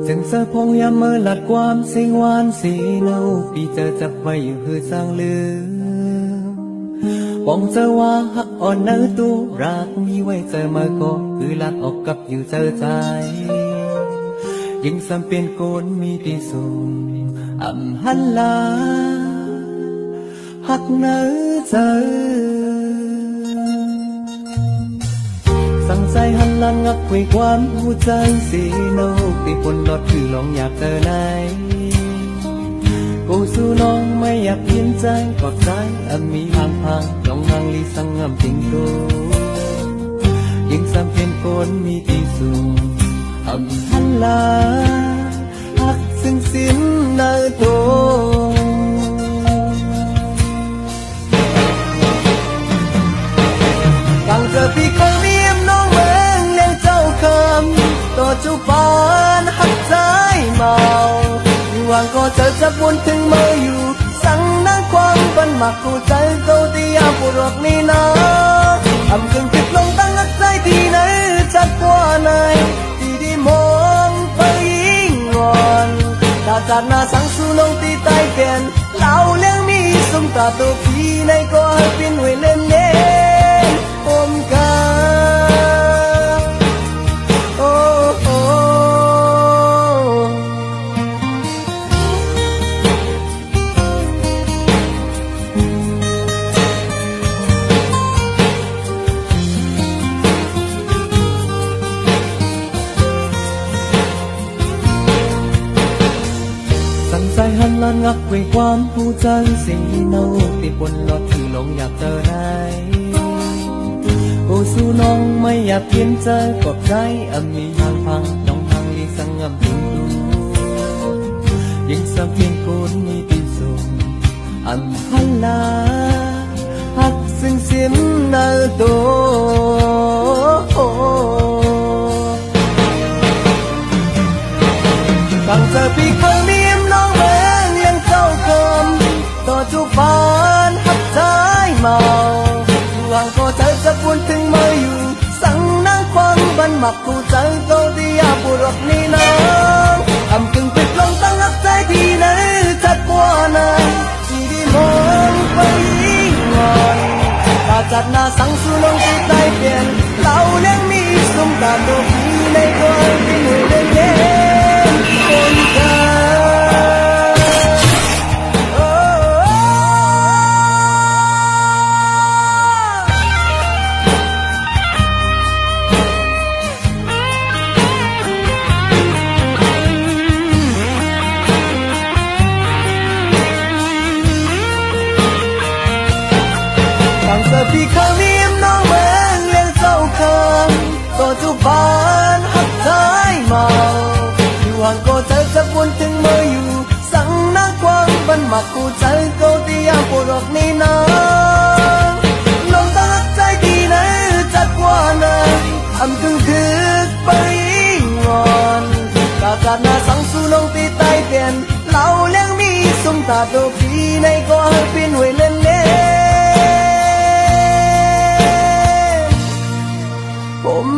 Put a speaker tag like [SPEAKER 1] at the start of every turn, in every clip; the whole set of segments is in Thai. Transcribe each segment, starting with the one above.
[SPEAKER 1] จึงเสื้อพงยามเมื่อหลัดความเสียงหวานสีเนาปีเจอจับไว้อยู่คือสร้างลืมบอกเจอว่าหักอ่อนเนื้อตัวรักมีไว้เจอมาก็คือลักออกกับอยู่เจอใจยิ่งซ้ำเปลี่ยนโกนมีตีสูงอ่ำหันลาหักเนื้อเจอสั่งใจหันหลังงักคุยความหัวใจสีเนาตีปนรถคือลองอยากเจอไหนกูสู้น้องไม่อยากเปลี่ยนใจกอดใจมีห่างห่างลองนั่งลีสังงำจริงดูยิ่งซ้ำเปลี่ยนโกนมีตีสูงหันลาหักซึ่งสิ้นเนื้อตัวตั้งเจอพี่คนเมียมน้องเมืองเลี้ยงเจ้าคำตัวจุปานหักใจเมาหวังก็เจอจะวนถึงเมื่ออยู่สั่งนั่งความบันหมักกูใจเกาตียาปวดรกนี่นะทำขึ้นผิดลงตั้งหักใจที่ไหนชัดกว่าไหนที่ได้มองไปยิ่งงอนตาจัดหน้าสั่งสู้น้องตีใต้เปลี่ยนเหล่าเลี้ยงมีสมตาตัวพี่ในก็ให้เป็นไว้เล่นเล่นผมกันโอ้โอ้สั่งใจหันหลังงักไว้ความผู้ใจสีเนาติดบนรถที่ลงอยากเจอไหนโอ้สู้น้องไม่อยากเปลี่ยนใจกอบใจมีทางพังน้องทางลีสังงำถึงดูยิ่งซ้ำเพียงโกนมีตีสูงหันลาหักซึ่งเสียมเนื้อตัวตั้งเจอพี่เคยมีมน้องเมืองเลี้ยงเจ้าคำต่อจุปานหักใจเมาหวังก็เจอจะวนถึงเมื่ออยู่สั่งนั่งความบันหมักกูใจเกาตียาปวดรกนี่นะทำกึ่งปิดลงตั้งหักใจที่ไหนชัดกว่าไหนที่ได้มองไปยิ่งงอนตาจัดหน้าสั่งสู้น้องที่ใจเปลี่ยนเหล่าเลี้ยงมีสมตาตัวพี่ในก็ให้เป็นหัวเล่นเล่นคนกันพี่เคยมีมน้องเมืองเลี้ยงเจ้าคำตัวจุปานหักใจเมาอยู่ห่างก็เจอจะวนถึงเมื่ออยู่สั่งนั่งความบันหมักกูใจเกาตียาปวดรกนี่นะลองตั้งหักใจที่ไหนจัดกว่าไหนทำถึงถึกไปงอนกาการหน้าสั่งสู้น้องตีใต้เปลี่ยนเหล่าเลี้ยงมีสมตาตัวพี่ในก็ให้เป็นไว้เล่นเล่ผม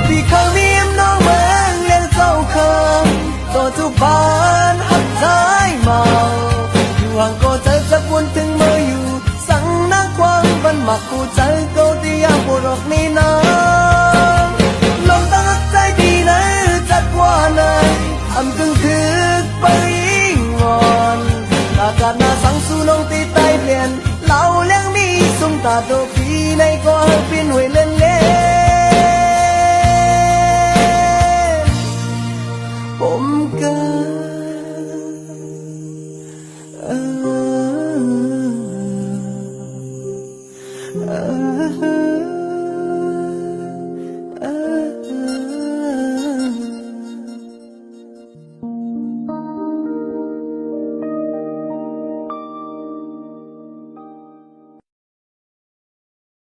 [SPEAKER 1] พี่เคยมีมน้องเมืองเลี้ยงเจ้าคำตัวจุปานหักใจเมาอยู่ห่างก็เจอจะวนถึงเมื่ออยู่สั่งนั่งความบันหมักกูใจเกาตียาปวดรกนี่นะลองตั้งหักใจที่ไหนจัดกว่าไหนทำกึ่งถึกไปงอนตาการหน้าสั่งสู้น้องตีใต้เปลี่ยนเหล่าเลี้ยงมีสมตาตัวพี่ในก็ให้เป็นไว้เล่น